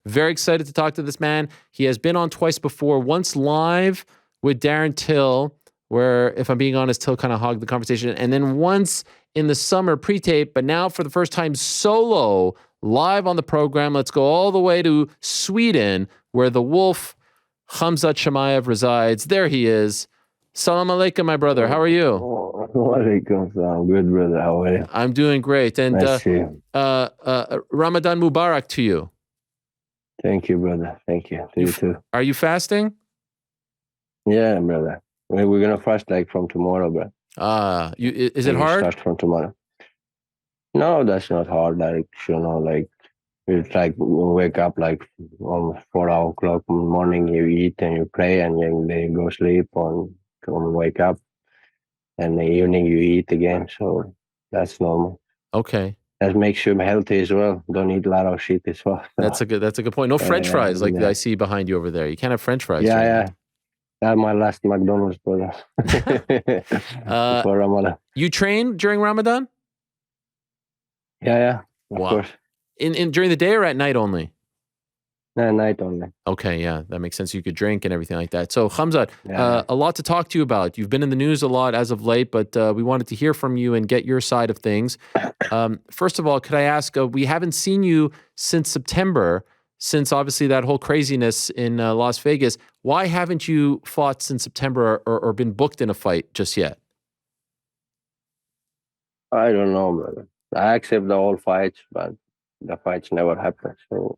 Very excited to talk to this man. He has been on twice before, once live with Darren Till, where, if I'm being honest, Till kind of hogged the conversation, and then once in the summer pre-tape, but now for the first time solo, live on the program. Let's go all the way to Sweden, where the wolf, Khamzat Chimaev, resides. There he is. Salam alaikum, my brother. How are you? Walaikum salam. Good, brother. How are you? I'm doing great. And Ramadan Mubarak to you. Thank you, brother. Thank you. To you too. Are you fasting? Yeah, brother. We're going to fast like from tomorrow, bro. Is it hard? Start from tomorrow. No, that's not hard. Like, like, it's like wake up like almost 4 o'clock in the morning, you eat and you pray and then you go sleep and wake up. And in the evening you eat again. So that's normal. Okay. That makes you healthy as well. Don't eat a lot of shit as well. So. That's a good point. No French fries like I see behind you over there. You can't have French fries. Yeah. That's my last McDonald's, brother. For Ramadan. You train during Ramadan? Yeah. Of course. In during the day or at night only? No, night only. Okay, yeah, that makes sense. You could drink and everything like that. So, Khamzat, a lot to talk to you about. You've been in the news a lot as of late, but we wanted to hear from you and get your side of things. First of all, could I ask, we haven't seen you since September, since obviously that whole craziness in Las Vegas. Why haven't you fought since September or been booked in a fight just yet? I don't know, brother. I accept the all fights, but the fights never happened. So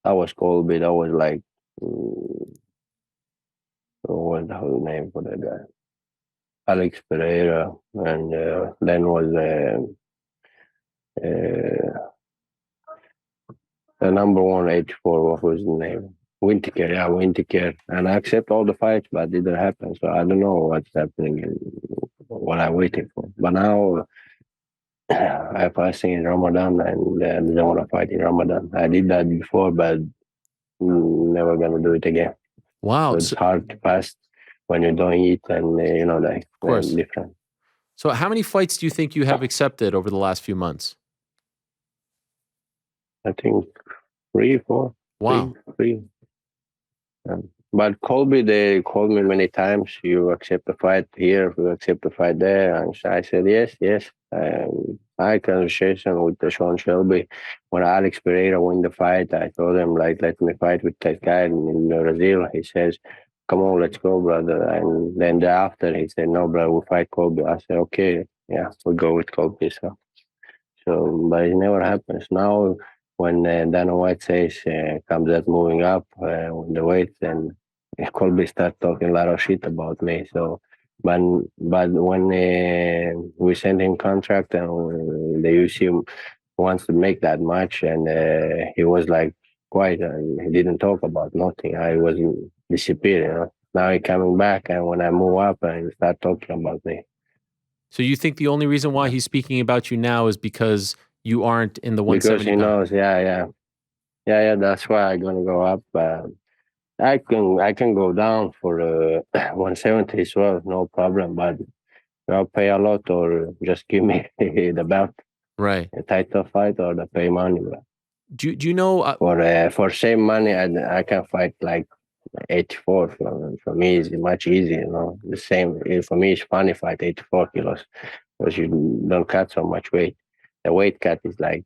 that was Colby. That was like, what's the whole name for that guy? Alex Pereira. And then was the number 184, what was the name? Wintercare. And I accept all the fights, but it didn't happen. So I don't know what's happening and what I'm waiting for. But now I'm fasting in Ramadan and I don't want to fight in Ramadan. I did that before, but never going to do it again. Wow. So it's hard to fast when you don't eat and, like, of course. Different. So how many fights do you think you have accepted over the last few months? I think 3, 4. Wow. 3. But Colby, they called me many times. You accept the fight here, you accept the fight there. And I said, yes. I had a conversation with Sean Shelby. When Alex Pereira won the fight, I told him, like, let me fight with that guy in Brazil. He says, come on, let's go, brother. And then thereafter, he said, no, brother, we'll fight Colby. I said, okay, yeah, we'll go with Colby. So but it never happens. Now, when Dana White says Khamzat moving up with the weight, and Colby start talking a lot of shit about me. So, but when we sent him contract and the UFC wants to make that match, and he was like quiet and he didn't talk about nothing. I was disappeared. Now he coming back, and when I move up, and he start talking about me. So you think the only reason why he's speaking about you now is because you aren't in the 170? Because he knows, yeah. That's why I'm gonna go up. I can go down for 170 as well, no problem. But I'll pay a lot, or just give me the belt, right? A title fight, or the pay money. Do you know? For same money, I can fight like 84. For me, it's much easier. The same for me. It's funny fight 84 kilos because you don't cut so much weight. The weight cut is like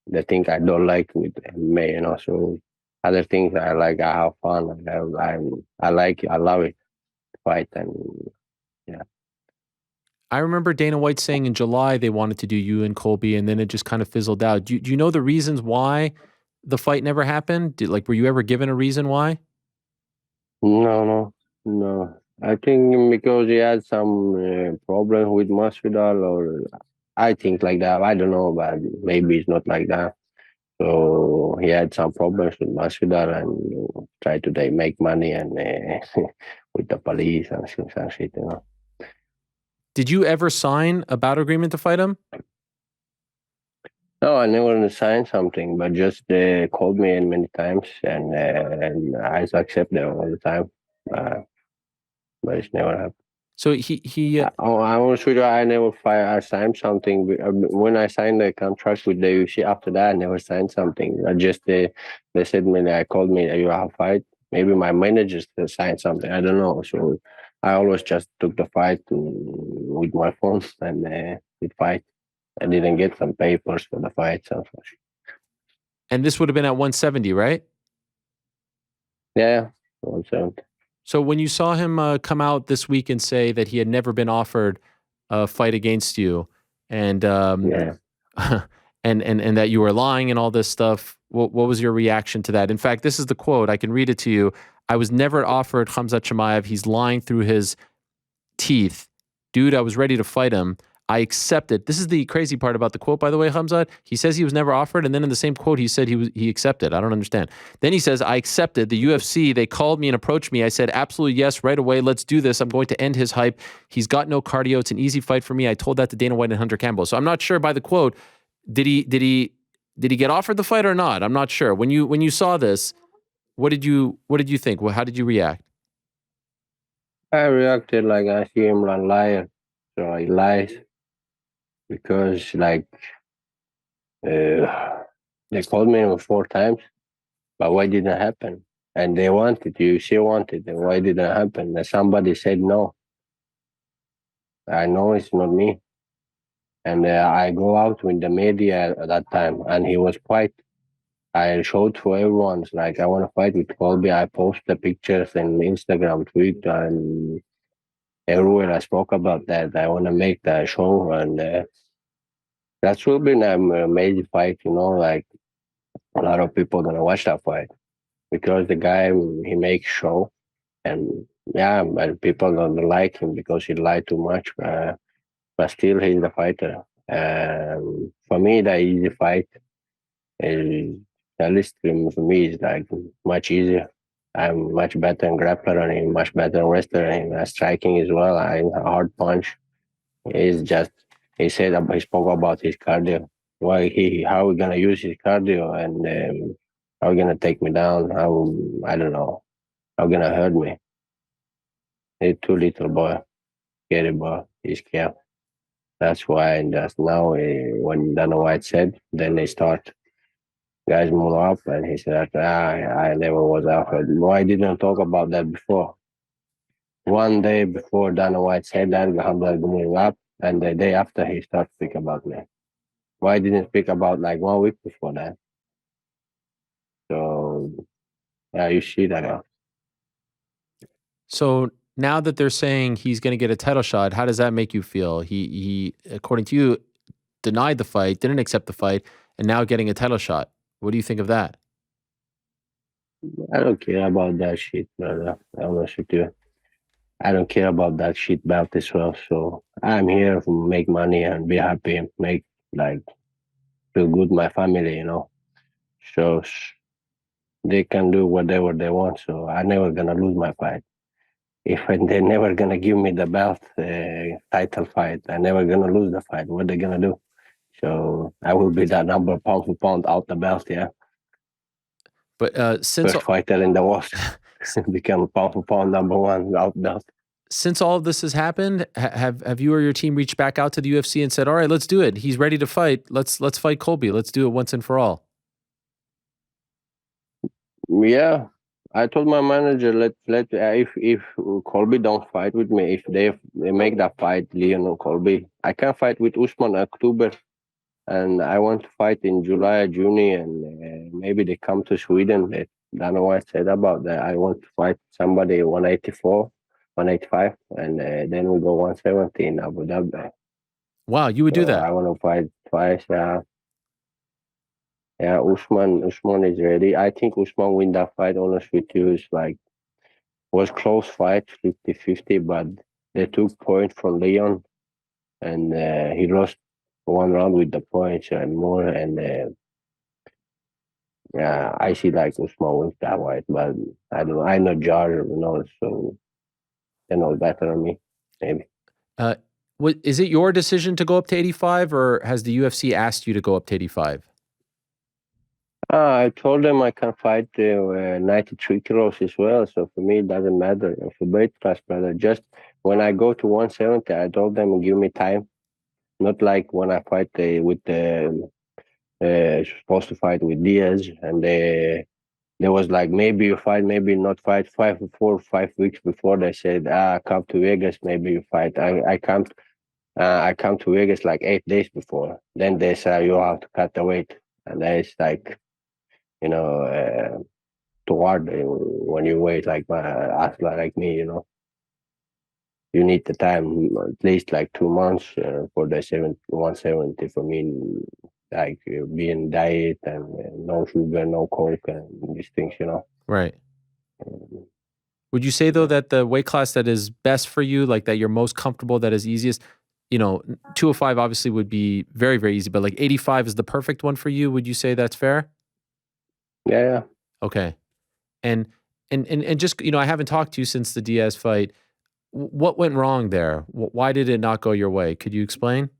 the thing I don't like with MMA. So other things I like. I have fun. I like it. I love it. Fight and yeah. I remember Dana White saying in July they wanted to do you and Colby, and then it just kind of fizzled out. Do you know the reasons why the fight never happened? Were you ever given a reason why? No. I think because he had some problem with Masvidal, or I think like that. I don't know, but maybe it's not like that. So he had some problems with Masvidal and tried to make money and with the police and shit. Did you ever sign a battle agreement to fight him? No, I never signed something, but just called me in many times, and I accept them all the time. But it's never happened. So he I was with you. I never I signed something. When I signed the contract with the UFC, after that, I never signed something. I just they said me, they called me, you have a fight. Maybe my manager signed something. I don't know. So I always just took the fight with my phone and we fight. I didn't get some papers for the fight. So and this would have been at 170, right? yeah, 170. So when you saw him come out this week and say that he had never been offered a fight against you, and Yeah. and that you were lying and all this stuff, what was your reaction to that? In fact, this is the quote. I can read it to you. I was never offered Khamzat Chimaev. He's lying through his teeth. Dude, I was ready to fight him. I accepted. This is the crazy part about the quote, by the way, Khamzat. He says he was never offered, and then in the same quote, he said he accepted. I don't understand. Then he says, I accepted. The UFC, they called me and approached me. I said, absolutely yes, right away. Let's do this. I'm going to end his hype. He's got no cardio. It's an easy fight for me. I told that to Dana White and Hunter Campbell. So I'm not sure by the quote, did he get offered the fight or not? I'm not sure. When you saw this, what did you think? Well, how did you react? I reacted like I see him a liar. So he lies because like they called me 4 times, but why didn't it happen? And they wanted, you see wanted, and why didn't it happen? And somebody said no. I know it's not me. And I go out with the media at that time, and he was quiet. I showed for everyone, like, I want to fight with Colby. I post the pictures in Instagram, Twitter, and everywhere I spoke about that. I want to make the show, and that will be an amazing fight, like a lot of people going to watch that fight because the guy, he makes show, and yeah, but people don't like him because he lied too much, but still he's the fighter. For me, the easy fight is the list for me is like much easier. I'm much better in grappler and I'm much better in wrestler and striking as well. I'm a hard punch. He's just he spoke about his cardio. Why how we gonna use his cardio and how we gonna take me down? How I don't know. How gonna hurt me? He's too little boy, scary boy. He's scared. That's why. And just now, when Dana White said, then they start guys move up, and he said, I never was offered. Why didn't I talk about that before? One day before Dana White said that, Hamza moving up, and the day after he started speaking about me. Why didn't speak about like 1 week before that? So yeah, you see that. So now that they're saying he's going to get a title shot, how does that make you feel? He according to you, denied the fight, didn't accept the fight, and now getting a title shot. What do you think of that? I don't care about that shit, brother. I'm honest with you. I don't care about that shit belt as well. So I'm here to make money and be happy and make like feel good my family. So they can do whatever they want. So I'm never gonna lose my fight. If they're never gonna give me the belt title fight, I'm never gonna lose the fight. What they gonna do? So I will be that number pound for pound out the belt. Yeah, But first fighter in the world become pound for pound #1 out belt. since all of this has happened, have you or your team reached back out to the UFC and said, "All right, let's do it. He's ready to fight. Let's fight Colby. Let's do it once and for all." Yeah, I told my manager let if Colby don't fight with me, if they make that fight Leon or Colby, I can fight with Usman October, and I want to fight in July, June, and maybe they come to Sweden. I don't know what I said about that. I want to fight somebody 184, 185, and then we go 170 in Abu Dhabi. Wow, you would do So that. I want to fight twice. Yeah. Yeah, Usman is ready. I think Usman win that fight. Honest with you, is like was close fight, 50-50, but they took point from Leon, and he lost one round with the points and more. And yeah, I see like Usman wins that fight, but I don't know. I know Jar, so they know better than me, maybe. Uh, is it your decision to go up to 85, or has the UFC asked you to go up to 85? I told them I can fight 93 kilos as well, so for me it doesn't matter. For weight class, brother, just when I go to 170, I told them give me time. Not like when I fight with the supposed to fight with Diaz, and there was like maybe you fight, maybe not fight. 5 4 5 weeks before they said, come to Vegas, maybe you fight. I come to Vegas like 8 days before. Then they say you have to cut the weight, and that is like you know too hard when you wait like my athlete like me. You need the time at least like 2 months for the 170 for me. Like being diet and no sugar, no coke, and these things. Right. Um, Would you say though that the weight class that is best for you, like that you're most comfortable, that is easiest, 205 obviously would be very, very easy, but like 85 is the perfect one for you. Would you say that's fair? yeah, Okay. And and just, I haven't talked to you since the Diaz fight. What went wrong there? Why did it not go your way? Could you explain?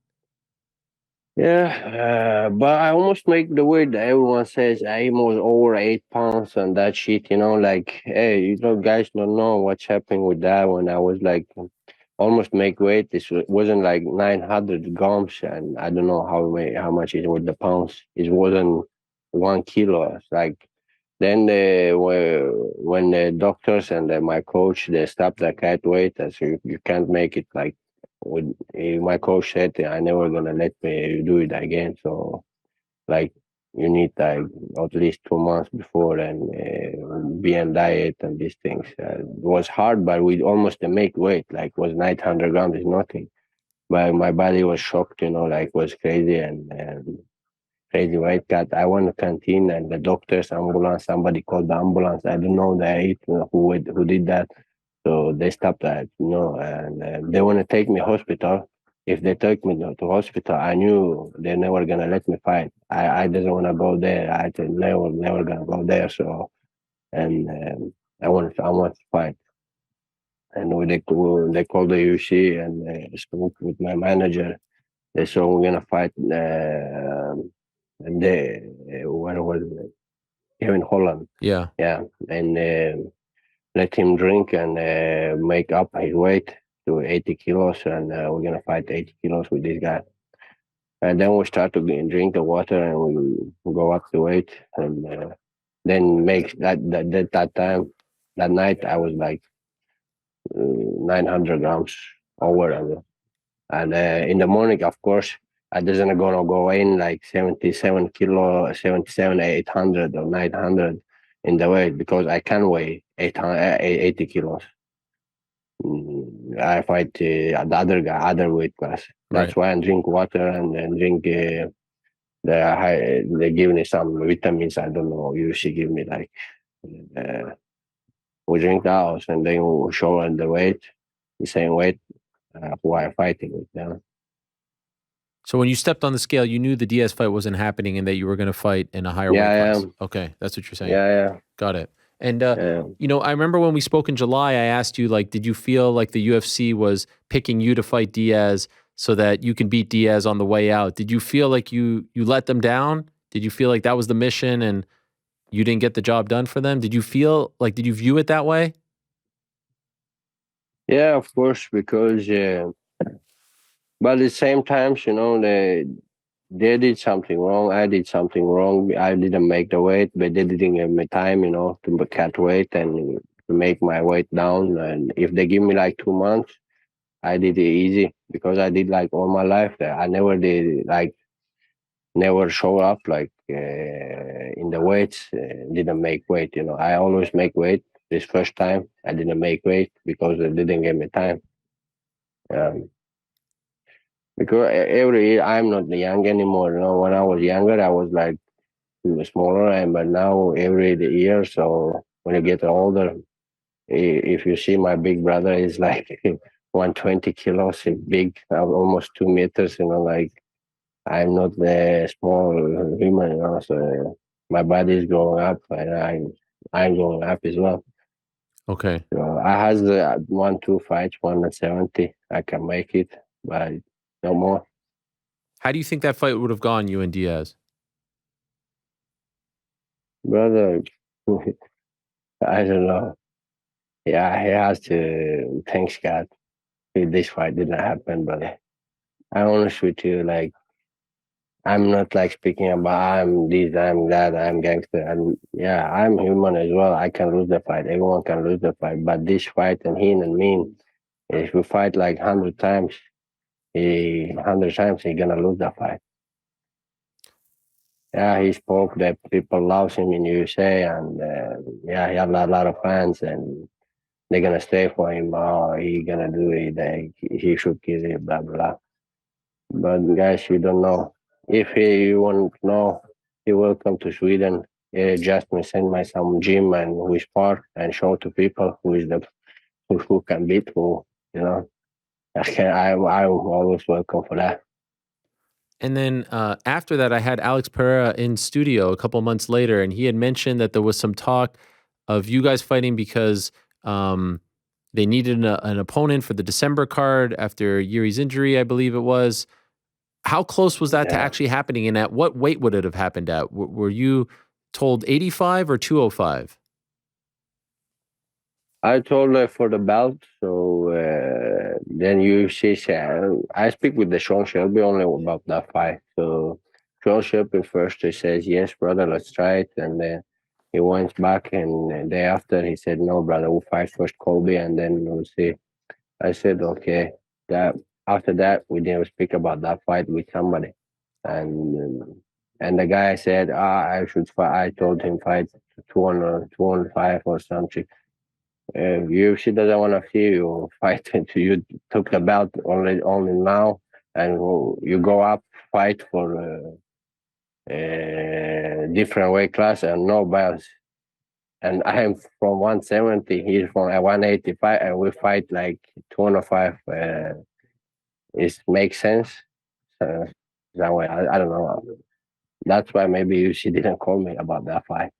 yeah. But I almost make the weight that everyone says I was over 8 pounds and that shit. Like hey, guys don't know what's happening with that. When I was like almost make weight, this wasn't like 900 grams, and I don't know how much it was the pounds. It wasn't 1 kilo. It's like then when the doctors and my coach they stopped the cat weight, I said you can't make it like. My coach said I never gonna let me do it again. So like you need like at least 2 months before and be on diet and these things. It was hard, but we almost make weight. Like was 900 grams is nothing. But my body was shocked, like was crazy and crazy weight cut. I went to canteen and the doctors, ambulance, somebody called the ambulance. I don't know who did that. So they stopped that, and they want to take me hospital. If they take me to hospital, I knew they're never gonna let me fight. I didn't want to go there. I said never gonna go there. So and I want to fight. And when they called the UFC and spoke with my manager, they said we're gonna fight. And they where was it? Here in Holland. Yeah. Yeah, and let him drink and make up his weight to 80 kilos, and we're gonna fight 80 kilos with this guy. And then we start to drink the water, and we go up the weight, and then make that time that night I was like 900 grams over, and in the morning, of course. I doesn't gonna go in like 77 kilo, 77, 800 or 900 in the weight because I can weigh 800, 80 kilos. I fight the other guy, other weight class. That's Right. why I drink water and then drink they give me some vitamins. I don't know. Usually give me like uh, we drink those and then we show the weight, the same weight who I'm fighting with. So when you stepped on the scale, you knew the Diaz fight wasn't happening and that you were going to fight in a higher weight Yeah, class. Okay, that's what you're saying. yeah, Got it. And yeah. I remember when we spoke in July, I asked you like, did you feel like the UFC was picking you to fight Diaz so that you can beat Diaz on the way out? Did you feel like you let them down? Did you feel like that was the mission and you didn't get the job done for them? Did you view it that way? Yeah, of course, because but at the same time, they did something wrong. I did something wrong. I didn't make the weight, but they didn't give me time, to cut weight and to make my weight down. And if they give me like 2 months, I did it easy because I did like all my life. I never did like never show up like in the weights. Didn't make weight. I always make weight. This first time I didn't make weight because they didn't give me time. Um, because every year I'm not young anymore. When I was younger, I was like smaller, and but now every year. So when you get older, if you see my big brother is like 120 kilos, he's big, almost 2 meters. Like I'm not the small human. So my body is growing up, and I'm growing up as well. Okay. So I has 1 2 fights, 170. I can make it, but no more. How do you think that fight would have gone, you and Diaz? Brother, I don't know. Yeah, he has to. Thanks God. if this fight didn't happen. But I'm honest with you, like I'm not like speaking about I'm this, I'm that, I'm gangster. And yeah, I'm human as well. I can lose the fight. Everyone can lose the fight. But this fight and him and me, if we fight like 100 times, 100 times, he's gonna lose the fight. Yeah, he spoke that people love him in USA, and yeah, he have a lot of fans, and they're gonna stay for him. Oh, he gonna do it. He should kill it. Blah blah. But guys, you don't know. If you want to know, he will come to Sweden. Just me send my some gym and who is part and show to people who is the who can beat who. You know, I'm always welcome for that. And then after that, I had Alex Pereira in studio a couple months later, and he had mentioned that there was some talk of you guys fighting because they needed an opponent for the December card after Yuri's injury, I believe it was. How close was that to Yeah. actually happening, and at what weight would it have happened at? Were you told 85 or 205? I told her for the belt, so then UFC said, I speak with the Sean Shelby only about that fight. So Sean Shelby first he says, yes, brother, let's try it. And then he went back, and the day after he said, no, brother, we'll fight first Colby, and then we'll see. I said, okay. That After that, we didn't speak about that fight with somebody. And the guy said, I should fight. I told him fight 205 or something. UFC doesn't want to see you fight until you took the belt only now, and you go up fight for a different weight class and no belts. And I am from 170, he's from 185, and we fight like 205. It makes sense. Uh, that way, I don't know. That's why maybe UFC didn't call me about that fight.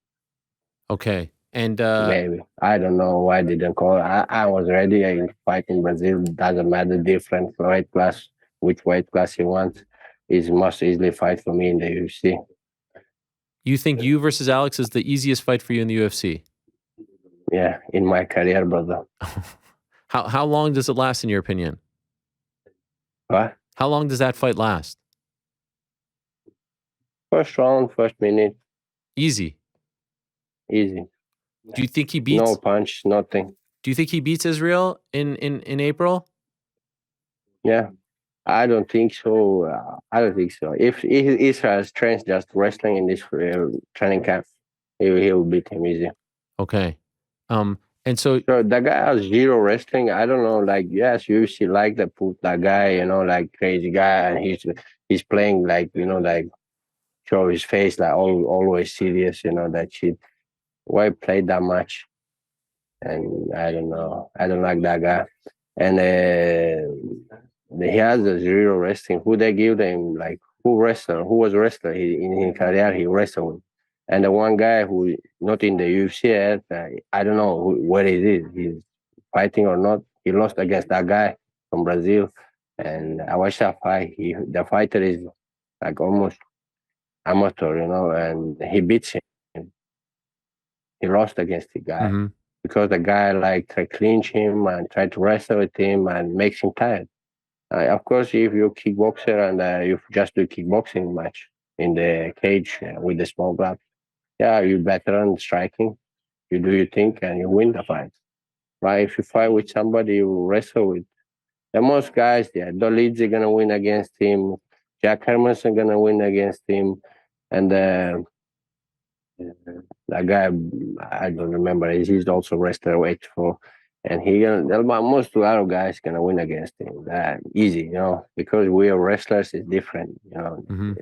Okay. And Maybe. I don't know why they didn't call. I was ready. I fight in Brazil. Doesn't matter different weight class, which weight class you want. Is must easily fight for me in the UFC. you think you versus Alex is the easiest fight for you in the UFC? Yeah, in my career, brother. How long does it last, in your opinion? What? How long does that fight last? First round, first minute, Easy. easy. Do you think he No beats? punch, nothing. Do you think he beats Israel in April? Yeah, I don't think so. I don't think so. If Israel trains just wrestling in this training camp, he will beat him easy. Okay. And so So the guy has zero wrestling. I don't know. Like yes, you see, like the put that guy, like crazy guy, and he's playing like like show his face like always serious. That shit. Why play that much? And I don't know. I don't like that guy. And he has a zero wrestling. Who they give them like who was wrestler in his career he wrestled. And the one guy who not in the UFC yet, I don't know what it is. He's fighting or not. He lost against that guy from Brazil, and I watched that fight. The fighter is like almost amateur, and he beats him. He lost against the guy mhm. because the guy like tried to clinch him and tried to wrestle with him and makes him tired. Of course, if you're kickboxer and you just do kickboxing match in the cage with the small gloves, yeah, you're better on striking. You do your thing and you win the fight. Right? If you fight with somebody you wrestle with, and most guys, yeah, Dolidze gonna win against him. Jack Hermanson gonna win against him, and that guy I don't remember. He's also wrestler weight for, and most other guys gonna win against him. Easy, because we are wrestlers. It's different. Mhm.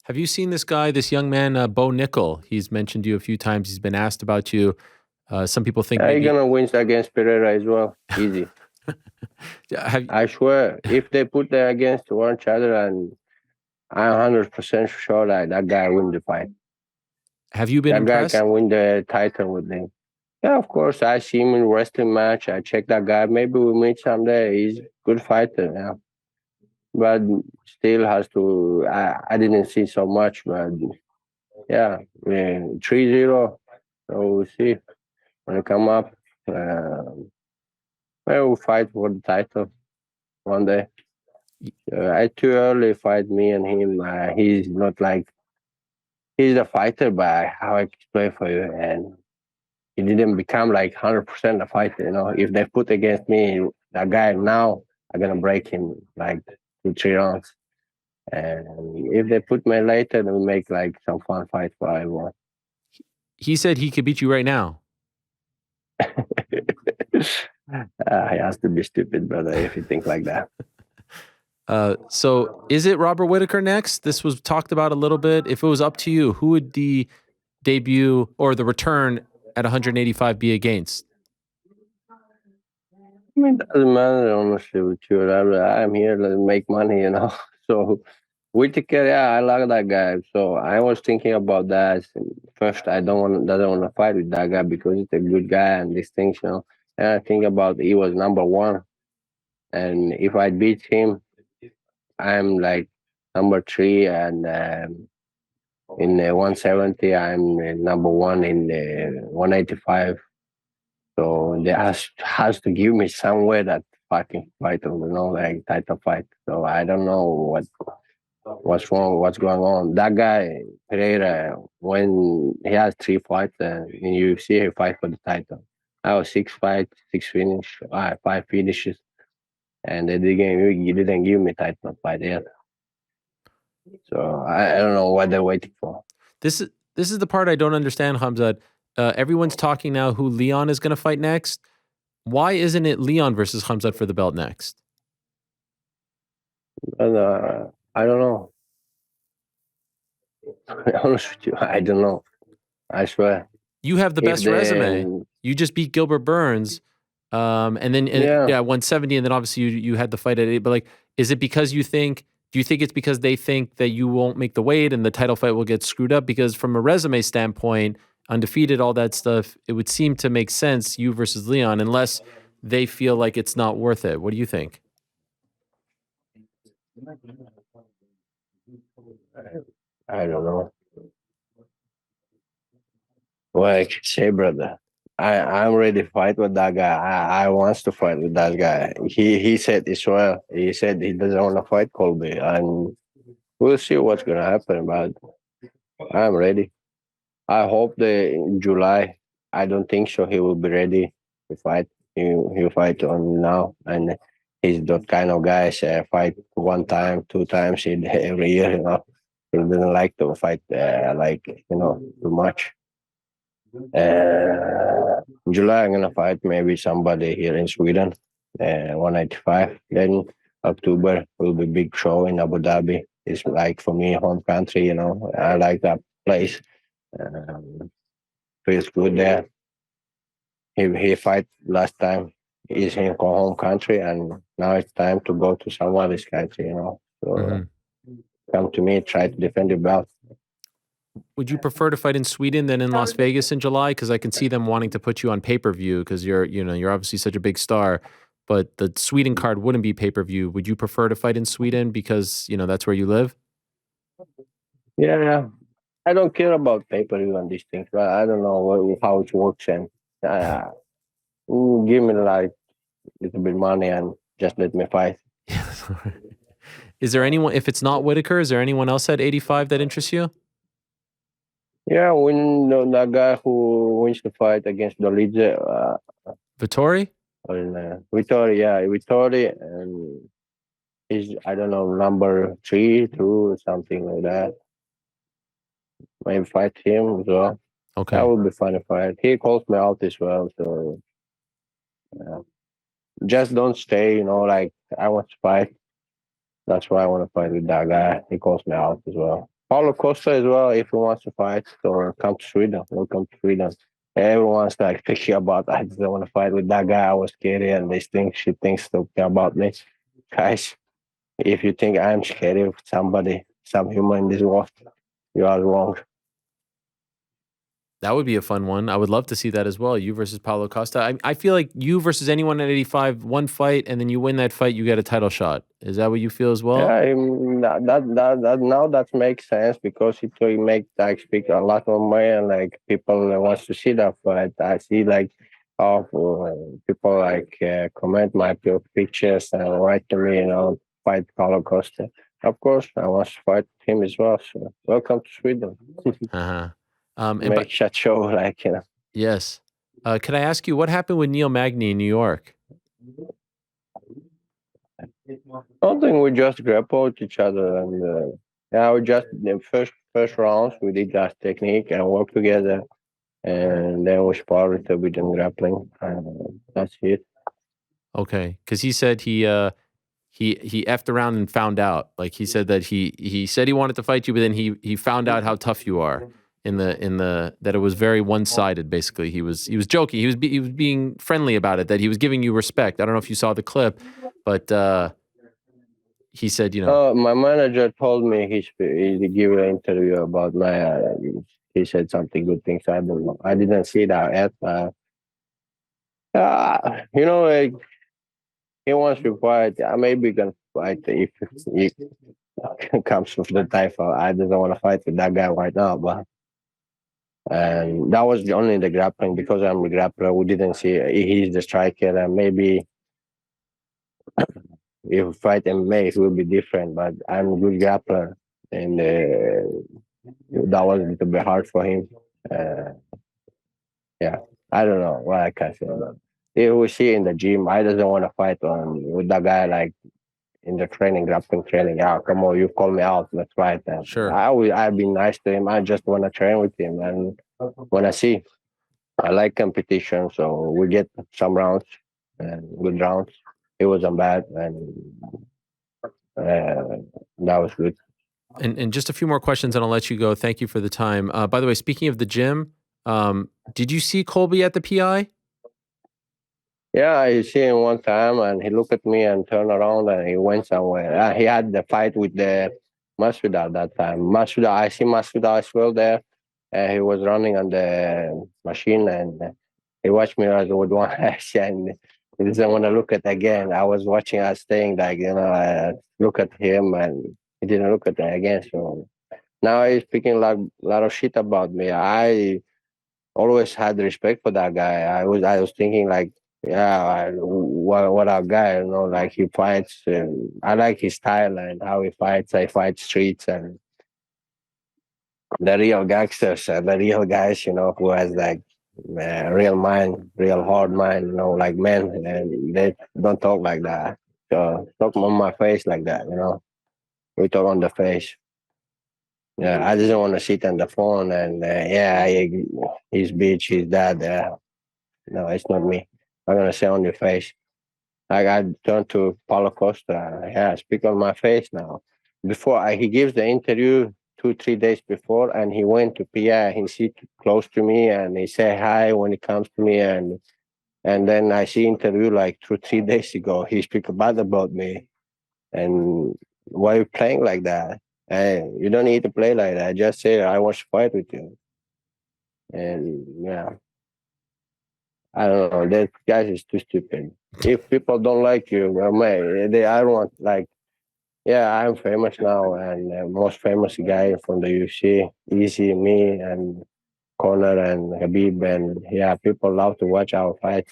Have you seen this guy, this young man, Bo Nickal? He's mentioned you a few times. He's been asked about you. Some people think He maybe. gonna win against Pereira as well. Easy. Have I swear, if they put them against one other, and I'm 100% sure that guy win the fight. Have you been That guy impressed? can win the title with him. Yeah, of course. I see him in wrestling match. I check that guy. Maybe we meet someday. He's a good fighter. Yeah, but still has to. I didn't see so much, but yeah, 3-0. So we'll see when it come up. I will fight for the title one day. I too early fight me and him. He's not like he's a fighter, but how I explain for you, and he didn't become like 100% a fighter. You know, if they put against me that guy now, I'm gonna break him like 2 3 rounds. And if they put me later, they'll make like some fun fight for everyone. He said he could beat you right now. I has to be stupid, brother, if you think like that. So is it Robert Whittaker next? This was talked about a little bit. If it was up to you, who would the debut or the return at 185 be against? I mean, doesn't matter, honestly, with you. I'm here to make money, you know. So Whitaker, yeah, I like that guy. So I was thinking about that. First, I doesn't want to fight with that guy because he's a good guy and these things, you know. And I think about he was number one, and if I beat him, I'm like number three, and in 170, I'm number one in 185. So they has to give me somewhere that fucking fight, you know, like title fight. So I don't know what's wrong, what's going on. That guy Pereira, when he has 3 fights in UFC, he fight for the title. I was 6 fights, 6 finish, 5 finishes, and he didn't give me title fight yet. So I don't know what they're waiting for. This is the part I don't understand, Khamzat. Everyone's talking now who Leon is going to fight next. Why isn't it Leon versus Khamzat for the belt next? And, I don't know. Honest with you, I don't know. I swear. You have the If best they, resume. You just beat Gilbert Burns, and then yeah, 170, and then obviously you had the fight at 8. But like, is it because you think? Do you think it's because they think that you won't make the weight and the title fight will get screwed up? Because from a resume standpoint, undefeated, all that stuff, it would seem to make sense you versus Leon, unless they feel like it's not worth it. What do you think? I don't know. Well, I can say, brother, I'm ready to fight with that guy. I wants to fight with that guy. He said Israel. He said he doesn't want to fight Colby, and we'll see what's gonna happen. But I'm ready. I hope that in July. I don't think so. He will be ready to fight. He'll fight on now, and he's that kind of guy. Fight 1 time, 2 times in every year. You know, he doesn't like to fight like too much. July, I'm gonna fight maybe somebody here in Sweden, 195. Then October will be big show in Abu Dhabi. It's like for me home country. You know, I like that place. Um, Feels good there. He fight last time. He's in home country, and now it's time to go to somebody's country. You know, so come to me, try to defend your belt. Would you prefer to fight in Sweden than in Las Vegas in July? Because I can see them wanting to put you on pay-per-view because you're obviously such a big star. But the Sweden card wouldn't be pay-per-view. Would you prefer to fight in Sweden because that's where you live? Yeah. I don't care about pay-per-view and these things, but I don't know how it works. And give me like a little bit money and just let me fight. Is there anyone, if it's not Whittaker, is there anyone else at 85 that interests you? Yeah, that guy who wins the fight against Dolidze. Vittori? Vittori, yeah, Vittori, and he's, I don't know, number 3, 2, something like that. Maybe fight him as well. Okay. That would be fun to fight. He calls me out as well, so just don't stay, like I want to fight. That's why I want to fight with that guy. He calls me out as well. Paulo Costa as well, if he wants to fight or come to Sweden, welcome to Sweden. Everyone's like thinking about, I just don't want to fight with that guy. I was scary, and she thinks about me. Guys, if you think I'm scary of somebody, some human in this world, you are wrong. That would be a fun one. I would love to see that as well. You versus Paulo Costa. I feel like you versus anyone at 85, one fight, and then you win that fight, you get a title shot. Is that what you feel as well? Yeah, that now that makes sense because it will make speak a lot of money, and like people wants to see that fight. I see like people like comment my pictures and write to me, fight Paulo Costa. Of course, I want to fight him as well. So welcome to Sweden. Uh-huh. Make that show Yes. Could I ask you what happened with Neil Magny in New York? Something we just grappled each other, and we just the first rounds we did that technique and work together, and then we sparred a bit in grappling, and that's it. Okay, because he said he effed around and found out. Like he said that he said he wanted to fight you, but then he found out how tough you are in the that it was very one sided. Basically, he was joking. He was being friendly about it. That he was giving you respect. I don't know if you saw the clip, but he said, My manager told me he gave an interview about my. He said something good things. I don't know. I didn't see that yet. Like, he wants to fight. I maybe gonna fight if it comes with the title. I don't want to fight with that guy right now, but and that was only the grappling because I'm a grappler. We didn't see he's the striker, and maybe if we fight MMA, it will be different. But I'm a good grappler, and that was a little bit hard for him. Uh, yeah, I don't know what I can say about it. If we see in the gym, I doesn't want to fight with that guy like in the training, grappling training. Yeah, come on, you call me out, let's fight. And sure. I've been nice to him. I just want to train with him, and when I like competition, so we get some rounds and good rounds. It wasn't bad, and that was good. And just a few more questions, and I'll let you go. Thank you for the time. By the way, speaking of the gym, did you see Colby at the PI? Yeah, I see him one time, and he looked at me and turned around, and he went somewhere. He had the fight with the Masvidal that time. Masvidal, I see Masvidal as well there. He was running on the machine, and he watched me as with one eye, and he doesn't want to look at again. I was watching us staying like I look at him, and he didn't look at me again. So now he's speaking a lot of shit about me. I always had respect for that guy. I was thinking like, yeah, what a guy, like he fights. I like his style and how he fights. I fight streets and the real gangsters, the real guys, who has like real mind, real hard mind, like men, and they don't talk like that. So talk on my face like that, we talk on the face. Yeah, I just want to sit on the phone and he's bitch, he's dad. No, it's not me. I'm gonna say on your face. Like I turned to Paulo Costa. Yeah, speak on my face now. He gives the interview 2-3 days before, and he went to PI. He sit close to me and he say hi when he comes to me, and then I see interview like 2-3 days ago. He speak about me, and why you playing like that? Hey, you don't need to play like that. Just say I want to fight with you, and yeah. I don't know. That guys is too stupid. If people don't like you, well, man, I don't want like. Yeah, I'm famous now, and most famous guy from the UFC. Easy, me, and Conor and Habib, and yeah, people love to watch our fights.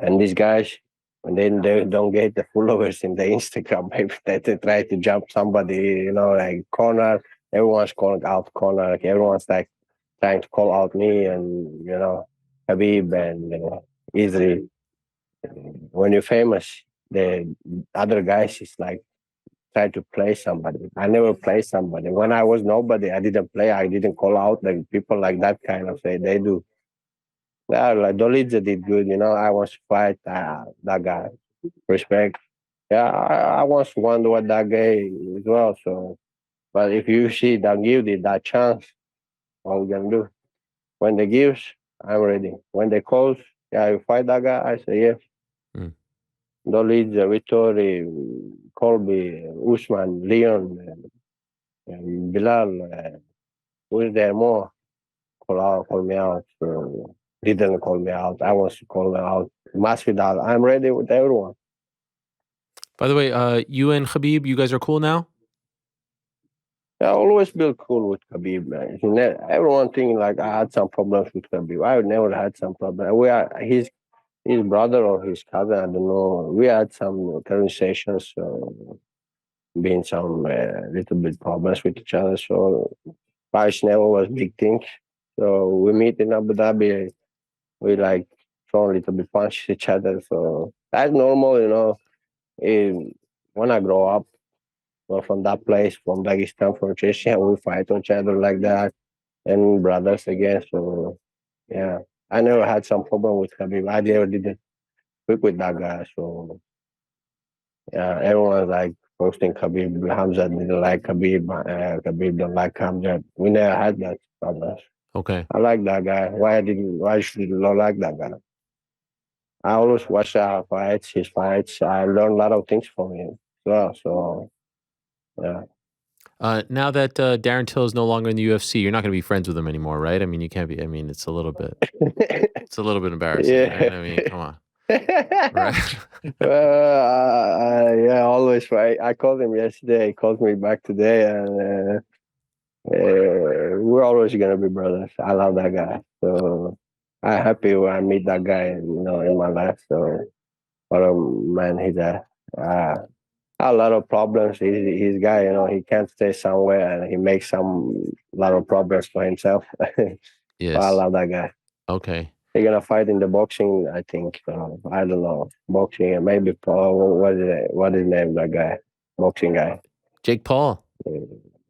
And these guys, when they don't get the followers in the Instagram, maybe they try to jump somebody, like Conor. Everyone's calling out Conor. Like everyone's like trying to call out me, and Habib and easily. When you're famous, the other guys is like try to play somebody. I never play somebody. When I was nobody, I didn't play. I didn't call out the people like that kind of say they do. Yeah, like Dolidze did good. I want to fight that guy. Respect. Yeah, I once won with that guy as well. So, but if you see that give it that chance, what we gonna do? When they gives, I'm ready. When they calls, yeah, you fight that guy. I say yes. Mm. Dolidze, Vittori, Colby, Usman, Leon, and Bilal. Who's there more? Call me out. So didn't call me out. I was to call me out. Masvidal. I'm ready with everyone. By the way, you and Khabib, you guys are cool now? I always been cool with Khabib, man. Everyone think like I had some problems with Khabib. I never had some problem. We are his brother or his cousin. I don't know. We had some conversations, being some little bit problems with each other. So fights never was big thing. So we meet in Abu Dhabi. We like throw a little bit punch each other. So that's normal, you know. Eh, when I grow up, well, from that place, from Dagestan, from Chechnya, we fight each other like that, and brothers again. So yeah, I never had some problem with Khabib. I never didn't quick with that guy. So yeah, everyone's like posting Khabib. Hamza didn't like Khabib. Khabib don't like Hamza. We never had that problem. Okay. I like that guy. Why should you not like that guy? I always watch his fights. I learn a lot of things from him as well. So yeah. Now that Darren Till is no longer in the UFC, you're not going to be friends with him anymore, right? I mean, you can't be. I mean, it's a little bit embarrassing, right? Yeah. I mean, come on, right? Yeah, always right. I called him yesterday. He called me back today, and we're always gonna be brothers. I love that guy. So I'm happy when I meet that guy, in my life. So, what a man he's uh, a lot of problems. He's guy, he can't stay somewhere, and he makes some lot of problems for himself. But I Yes. love that guy. Okay. They're gonna fight in the boxing, I think. I don't know, boxing, and maybe Paul. What is his name? That guy, boxing guy, Jake Paul. uh,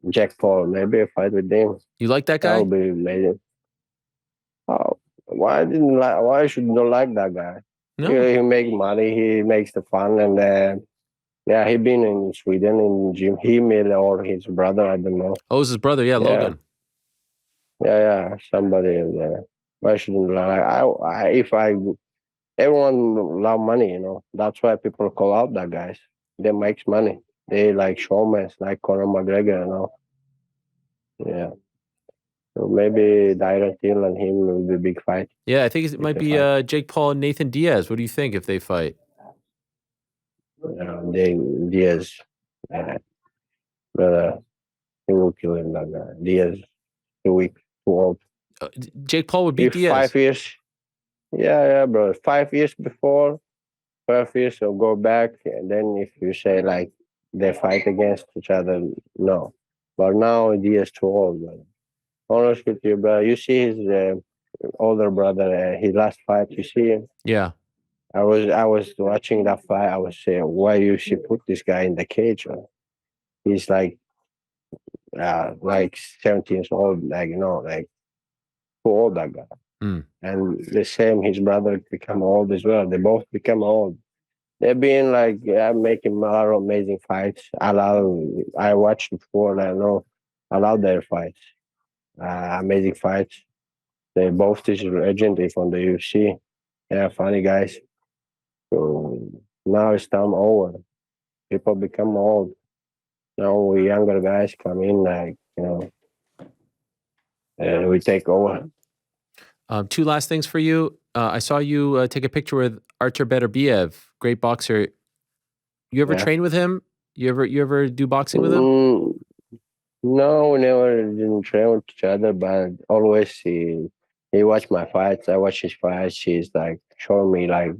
Jack Paul. Maybe a fight with him. You like that That guy? would be amazing. Oh, why should you not like that guy? No. He make money. He makes the fun, and yeah, he been in Sweden in gym. He made or his brother. I don't know. Oh, it's his brother. Yeah, Yeah, Logan. yeah. Somebody in there. Why shouldn't like if I everyone love money, That's why people call out that guys. They makes money. They like showmen, like Conor McGregor. Yeah. So maybe Darren Till and him will be a big fight Yeah, I think it if might they be fight. Jake Paul and Nathan Diaz. What do you think if they fight? They Diaz, uh, brother, he will kill him. That guy. Diaz, too weak, too old. Jake Paul would beat If Diaz. 5 years, yeah, bro. 5 years before, 12 years, so go back, and then if you say like they fight against each other, no. But now Diaz too old, man. Honest with you, bro. You see his older brother, his last fight. You see him. Yeah. I was watching that fight. I was saying, why you should put this guy in the cage? Man? He's like 17 years old, like too old that guy. Mm. And the same, his brother become old as well. They both become old. They've been like making a lot of amazing fights. I watched before, and I know I love their fights. Amazing fights. They both is legendary from the UFC. They're funny guys. So now it's time over. People become old. Now we younger guys come in, like, and we take over. Two last things for you. I saw you take a picture with Artur Beterbiev, great boxer. You ever Yeah. train with him? You ever do boxing with him? No, we never didn't train with each other, but always he watch my fights. I watch his fights. He's like showing me like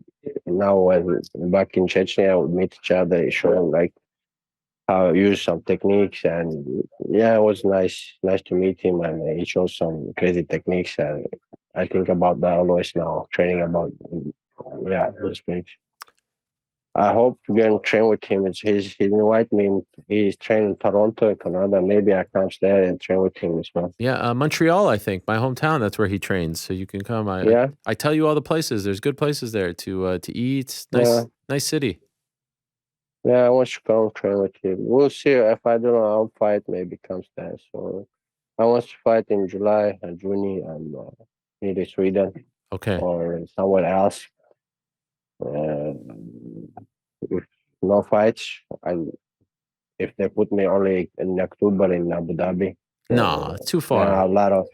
now when back in Chechnya we meet each other. He's showing like how to use some techniques, and yeah, it was nice to meet him, and he shows some crazy techniques, and I think about that always now training about those things. I hope we can train with him. He invite me. He's training in Toronto, Canada. Maybe I come there and train with him as well. Yeah, Montreal, I think, my hometown. That's where he trains. So you can come. Yeah, I tell you all the places. There's good places there to eat. yeah, Nice city. yeah. I want to come train with him. We'll see. If I don't know, I'll fight. Maybe comes there. So I want to fight in July and June, and either Sweden Okay. or somewhere else. If no fights, if they put me only in October in Abu Dhabi, No, it's too then I far. have a lot of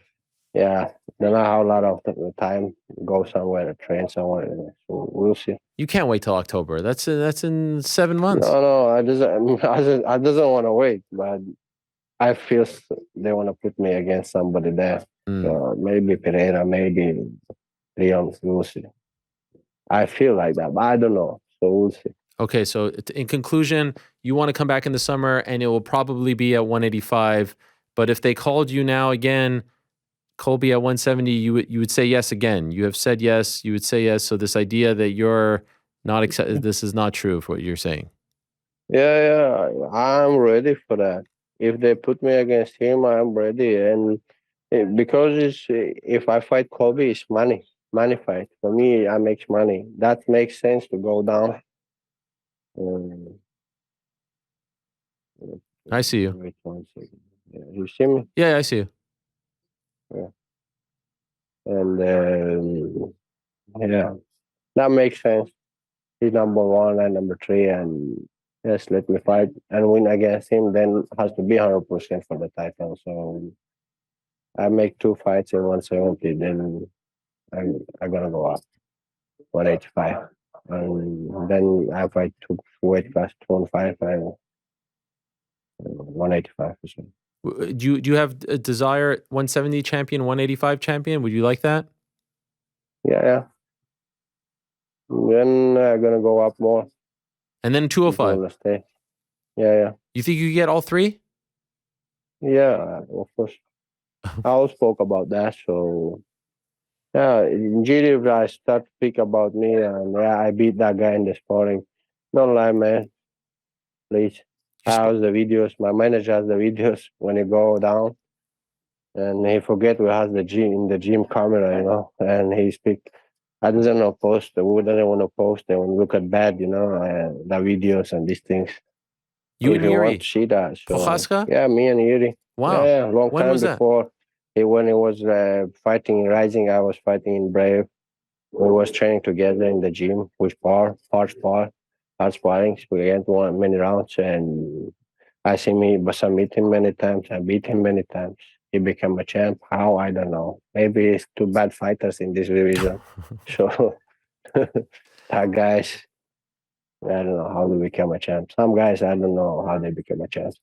then I have a lot of time go somewhere to train somewhere. So we'll see. You can't wait till October. That's in 7 months. No, I doesn't want to wait, but I feel they want to put me against somebody there. So maybe Pereira, maybe Leon. We'll see. I feel like that, but I don't know. So we'll see. Okay, so in conclusion, you want to come back in the summer, and it will probably be at 185. But if they called you now again, Colby at 170, you would say yes again. You have said yes. You would say yes. So this idea that you're not this is not true for what you're saying. Yeah, I'm ready for that. If they put me against him, I'm ready. And because if I fight Colby, it's money fight. For me, I make money. That makes sense to go down. I see you. Wait 1 second. Yeah, you see me? Yeah, I see you. Yeah. And yeah, that makes sense. He's number one and number three, and just let me fight and win against him. Then has to be 100% for the title. So I make 2 fights in 170. Then I'm gonna go up 185, and then I fight 2 weight class 215 and 185%. Do you have a desire 170 champion, 185 champion? Would you like that? Yeah. Then I'm gonna go up more. And then 205. Stay. Yeah. You think you could get all 3? Yeah, of course. I also spoke about that. So yeah, in G, I start to speak about me, and yeah, I beat that guy in the sparring. Don't lie, man. Please. I have the videos. My manager has the videos when you go down, and he forget we have the gym in the gym camera, and he speak. I doesn't know post. We doesn't want to post. They want to look at bad, the videos and these things. You if and you Yuri? want to see that, so Prochaska? yeah, me and Yuri. Wow. Yeah, long When time was that? before. When he was fighting in Rising, I was fighting in Brave. We was training together in the gym with hard sparring. We had many rounds, and I submit him many times. I beat him many times. He became a champ. How? I don't know. Maybe it's too bad fighters in this division. So that guys, I don't know how they become a champ. Some guys, I don't know how they become a champ.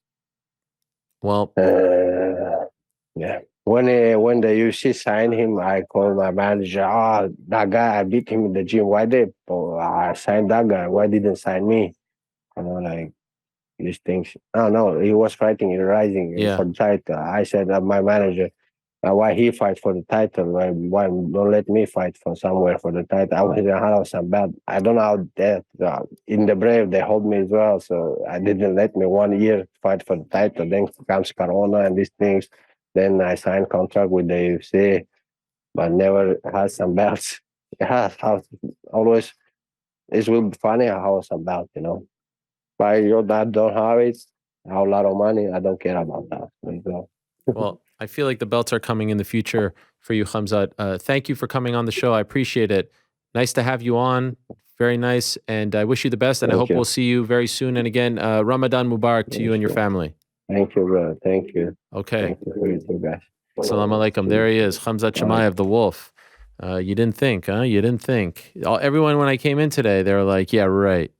Well, yeah. When the UFC signed him, I called my manager. Oh, that guy, I beat him in the gym. Why they signed that guy? Why didn't sign me? Like these things. Oh no, he was fighting in Rising for the title. I said, my manager, why he fight for the title? Why don't let me fight for somewhere for the title? I was in house and bad. I don't know how that in the Brave they hold me as well, so I didn't let me 1 year fight for the title. Then comes Corona and these things. Then I signed contract with the UFC, but never had some belts. Yeah, always it will be funny how some belt, But your dad don't have it, have a lot of money. I don't care about that. Well, I feel like the belts are coming in the future for you, Khamzat. Thank you for coming on the show. I appreciate it. Nice to have you on. Very nice. And I wish you the best. And I hope we'll see you very soon. And again, Ramadan Mubarak to you and your family. Thank you, brother. Thank you. Okay. Thank you for you too, guys. Assalamu alaikum. There he is, Khamzat Chimaev, the Wolf. You didn't think, huh? You didn't think. Everyone, when I came in today, they were like, yeah, right.